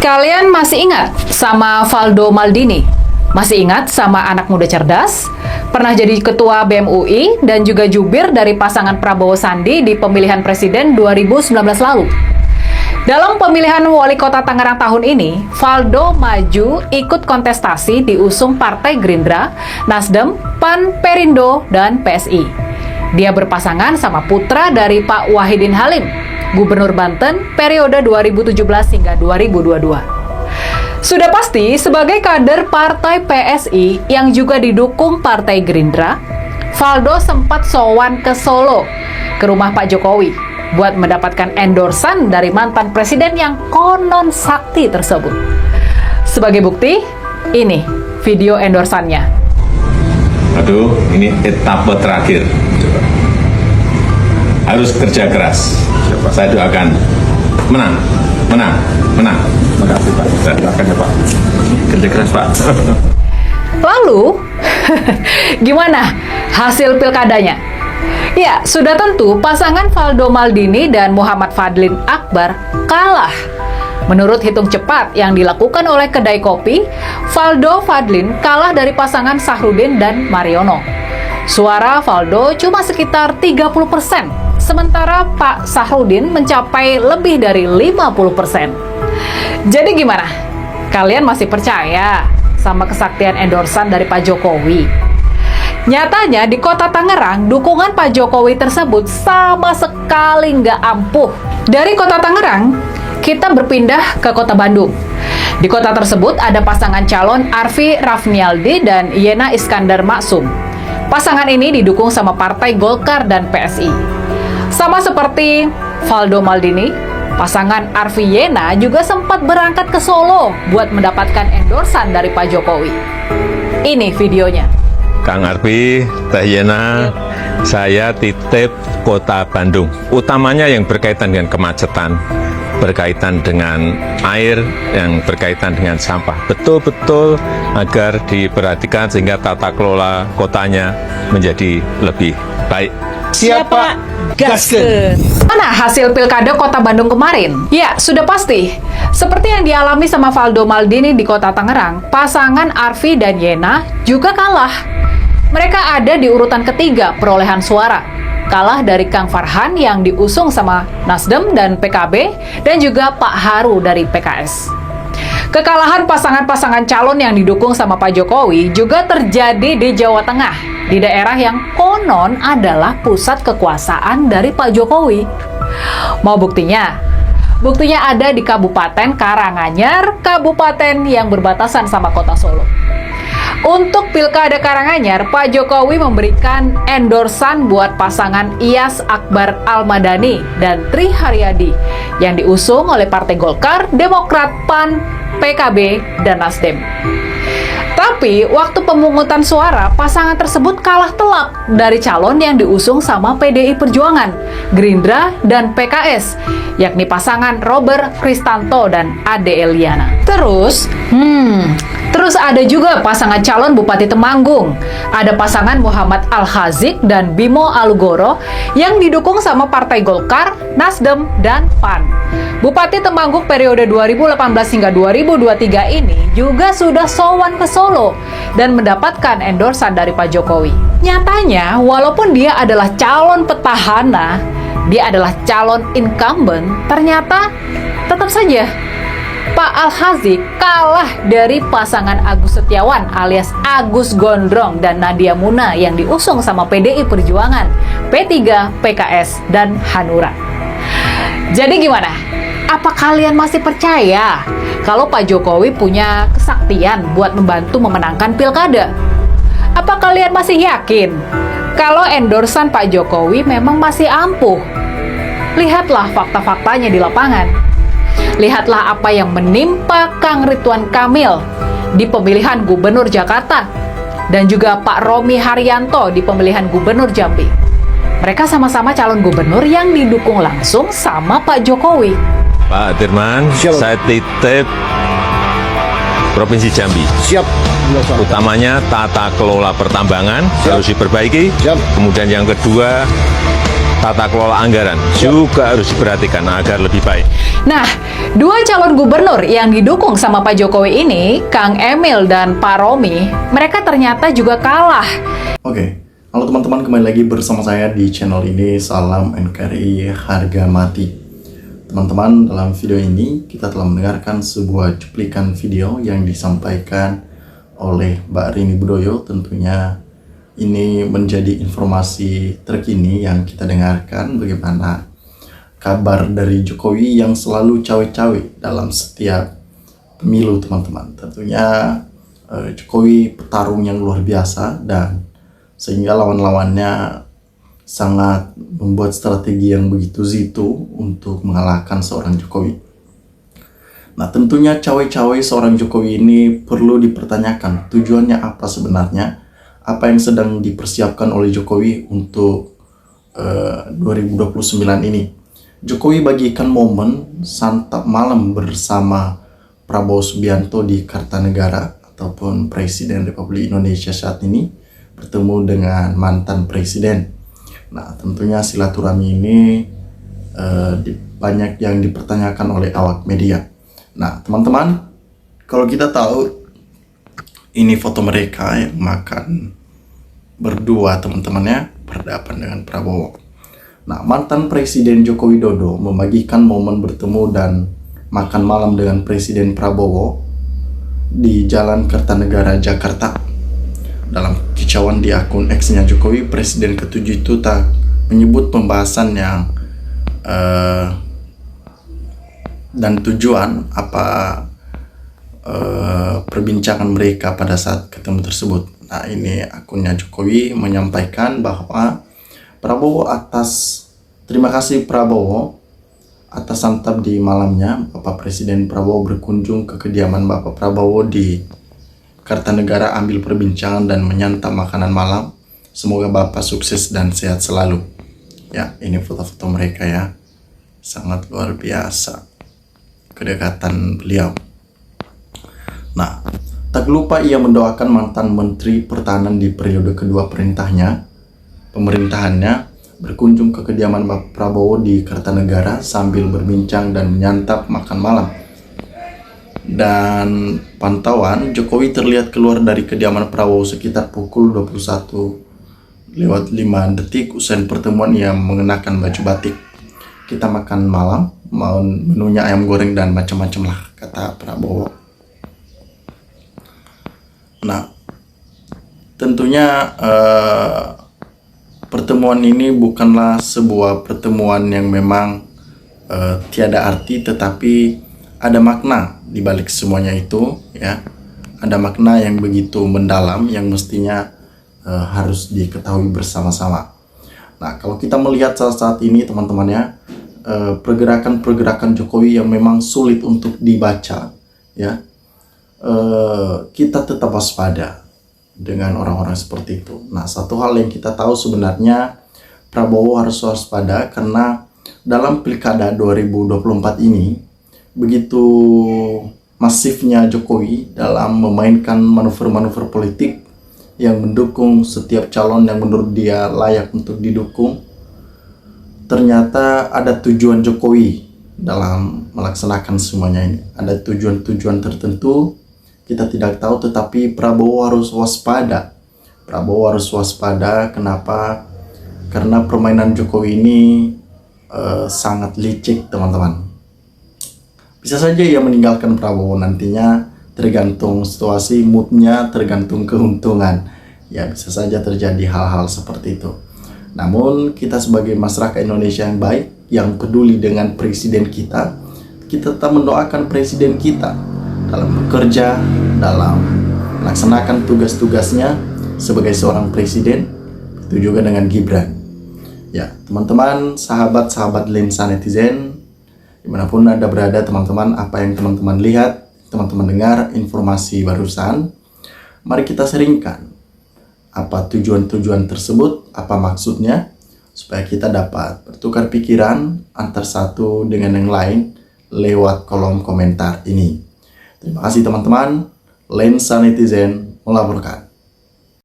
Kalian masih ingat sama Valdo Maldini? Masih ingat sama anak muda cerdas? Pernah jadi ketua BEM UI dan juga jubir dari pasangan Prabowo Sandi di pemilihan presiden 2019 lalu. Dalam pemilihan wali kota Tangerang tahun ini, Valdo maju ikut kontestasi diusung Partai Gerindra, Nasdem, PAN, Perindo, dan PSI. Dia berpasangan sama putra dari Pak Wahidin Halim, Gubernur Banten periode 2017 hingga 2022. Sudah pasti sebagai kader Partai PSI yang juga didukung Partai Gerindra, Valdo sempat sowan ke Solo, ke rumah Pak Jokowi, buat mendapatkan endorsan dari mantan presiden yang konon sakti tersebut. Sebagai bukti, ini video endorsannya. Aduh, ini etapa terakhir. Harus kerja keras. Saya doakan menang. Terima kasih Pak. Saya doakan ya Pak. Kerja keras Pak. Lalu, gimana hasil pilkadanya? Ya, sudah tentu pasangan Valdo Maldini dan Muhammad Fadlin Akbar kalah. Menurut hitung cepat yang dilakukan oleh kedai kopi, Valdo Fadlin kalah dari pasangan Sahrudin dan Mariono. Suara Valdo cuma sekitar 30%, sementara Pak Sahrudin mencapai lebih dari 50%. Jadi gimana? Kalian masih percaya sama kesaktian endorsan dari Pak Jokowi? Nyatanya di kota Tangerang, dukungan Pak Jokowi tersebut sama sekali nggak ampuh. Dari kota Tangerang, kita berpindah ke kota Bandung. Di kota tersebut ada pasangan calon Arfi Rafnialdi dan Yena Iskandar Maksum. Pasangan ini didukung sama Partai Golkar dan PSI. Sama seperti Valdo Maldini, pasangan Arfi Yena juga sempat berangkat ke Solo buat mendapatkan endorsan dari Pak Jokowi. Ini videonya. Kang Arfi, Teh Yena, saya titip kota Bandung. Utamanya yang berkaitan dengan kemacetan, berkaitan dengan air, yang berkaitan dengan sampah. Betul-betul agar diperhatikan sehingga tata kelola kotanya menjadi lebih baik. Siapa? Gaskeun. Mana hasil pilkada kota Bandung kemarin? Ya, sudah pasti. Seperti yang dialami sama Valdo Maldini di kota Tangerang, pasangan Arfi dan Yena juga kalah. Mereka ada di urutan ketiga perolehan suara. Kalah dari Kang Farhan yang diusung sama Nasdem dan PKB, dan juga Pak Haru dari PKS. Kekalahan pasangan-pasangan calon yang didukung sama Pak Jokowi juga terjadi di Jawa Tengah, di daerah yang konon adalah pusat kekuasaan dari Pak Jokowi. Mau buktinya? Buktinya ada di Kabupaten Karanganyar, kabupaten yang berbatasan sama kota Solo. Untuk Pilkada Karanganyar, Pak Jokowi memberikan endorsan buat pasangan Iyas Akbar Almadani dan Tri Haryadi yang diusung oleh Partai Golkar, Demokrat, PAN, PKB, dan Nasdem. Tapi waktu pemungutan suara, pasangan tersebut kalah telak dari calon yang diusung sama PDI Perjuangan, Gerindra, dan PKS, yakni pasangan Robert Kristanto dan Ade Eliana. Terus ada juga pasangan calon Bupati Temanggung. Ada pasangan Muhammad Al-Hazik dan Bimo Alugoro yang didukung sama Partai Golkar, Nasdem, dan PAN. Bupati Temanggung periode 2018 hingga 2023 ini juga sudah sowan ke Solo dan mendapatkan endorsan dari Pak Jokowi. Nyatanya, walaupun dia adalah calon petahana, dia adalah calon incumbent, ternyata tetap saja Pak Al-Hazik kalah dari pasangan Agus Setiawan alias Agus Gondrong dan Nadia Muna yang diusung sama PDI Perjuangan, P3, PKS, dan Hanura. Jadi gimana? Apa kalian masih percaya kalau Pak Jokowi punya kesaktian buat membantu memenangkan pilkada? Apa kalian masih yakin kalau endorsan Pak Jokowi memang masih ampuh? Lihatlah fakta-faktanya di lapangan. Lihatlah apa yang menimpa Kang Ridwan Kamil di pemilihan Gubernur Jakarta dan juga Pak Romi Haryanto di pemilihan Gubernur Jambi. Mereka sama-sama calon gubernur yang didukung langsung sama Pak Jokowi. Pak Dirman, saya titip Provinsi Jambi. Siap. Utamanya tata kelola pertambangan harus diperbaiki. Siap. Kemudian yang kedua, tata kelola anggaran juga harus diperhatikan agar lebih baik. Nah, dua calon gubernur yang didukung sama Pak Jokowi ini, Kang Emil dan Pak Romi, mereka ternyata juga kalah. Oke, halo teman-teman, kembali lagi bersama saya di channel ini. Salam NKRI harga mati. Teman-teman, dalam video ini kita telah mendengarkan sebuah cuplikan video yang disampaikan oleh Mbak Rini Budoyo. Tentunya ini menjadi informasi terkini yang kita dengarkan bagaimana kabar dari Jokowi yang selalu cawe-cawe dalam setiap pemilu, teman-teman. Tentunya Jokowi petarung yang luar biasa, dan sehingga lawan-lawannya sangat membuat strategi yang begitu jitu untuk mengalahkan seorang Jokowi. Nah, tentunya cawe-cawe seorang Jokowi ini perlu dipertanyakan tujuannya apa sebenarnya, apa yang sedang dipersiapkan oleh Jokowi untuk 2029 ini. Jokowi bagikan momen santap malam bersama Prabowo Subianto di Kartanegara, ataupun Presiden Republik Indonesia saat ini bertemu dengan mantan presiden. Nah, tentunya silaturahmi ini banyak yang dipertanyakan oleh awak media. Nah, teman-teman, kalau kita tahu ini foto mereka yang makan berdua, teman-temannya berhadapan dengan Prabowo. Nah, mantan Presiden Joko Widodo membagikan momen bertemu dan makan malam dengan Presiden Prabowo di Jalan Kertanegara, Jakarta. Dalam kicauan di akun X-nya Jokowi, Presiden ke-7 itu tak menyebut pembahasan yang dan tujuan apa perbincangan mereka pada saat ketemu tersebut. Nah, ini akunnya Jokowi menyampaikan bahwa terima kasih Prabowo atas santap di malamnya. Bapak Presiden Prabowo berkunjung ke kediaman Bapak Prabowo di Kartanegara, ambil perbincangan dan menyantap makanan malam. Semoga Bapak sukses dan sehat selalu. Ya, ini foto-foto mereka ya. Sangat luar biasa kedekatan beliau. Nah, tak lupa ia mendoakan mantan Menteri Pertahanan di periode kedua pemerintahannya berkunjung ke kediaman Bapak Prabowo di Kartanegara sambil berbincang dan menyantap makan malam. Dan pantauan, Jokowi terlihat keluar dari kediaman Prabowo sekitar pukul 21:05 usai pertemuan ia mengenakan baju batik. Kita makan malam, menunya ayam goreng dan macam-macam lah, kata Prabowo. Nah, tentunya pertemuan ini bukanlah sebuah pertemuan yang memang tiada arti, tetapi ada makna di balik semuanya itu, ya. Ada makna yang begitu mendalam yang mestinya harus diketahui bersama-sama. Nah, kalau kita melihat saat ini, teman-teman ya, pergerakan-pergerakan Jokowi yang memang sulit untuk dibaca, ya. Kita tetap waspada dengan orang-orang seperti itu. Nah, satu hal yang kita tahu sebenarnya, Prabowo harus waspada karena dalam Pilkada 2024 ini begitu masifnya Jokowi dalam memainkan manuver-manuver politik yang mendukung setiap calon yang menurut dia layak untuk didukung. Ternyata ada tujuan Jokowi dalam melaksanakan semuanya ini. Ada tujuan-tujuan tertentu kita tidak tahu, tetapi Prabowo harus waspada. Prabowo harus waspada. Kenapa? Karena permainan Jokowi ini sangat licik, teman-teman. Bisa saja ia meninggalkan Prabowo nantinya, tergantung situasi, moodnya, tergantung keuntungan. Ya, bisa saja terjadi hal-hal seperti itu. Namun, kita sebagai masyarakat Indonesia yang baik, yang peduli dengan presiden kita tetap mendoakan presiden kita dalam bekerja, dalam melaksanakan tugas-tugasnya sebagai seorang presiden. Itu juga dengan Gibran. Ya, teman-teman, sahabat-sahabat lensa netizen, dimanapun Anda berada, teman-teman, apa yang teman-teman lihat, teman-teman dengar informasi barusan, mari kita sharingkan apa tujuan-tujuan tersebut, apa maksudnya, supaya kita dapat bertukar pikiran antar satu dengan yang lain lewat kolom komentar ini. Terima kasih teman-teman, Lensa Netizen melaporkan.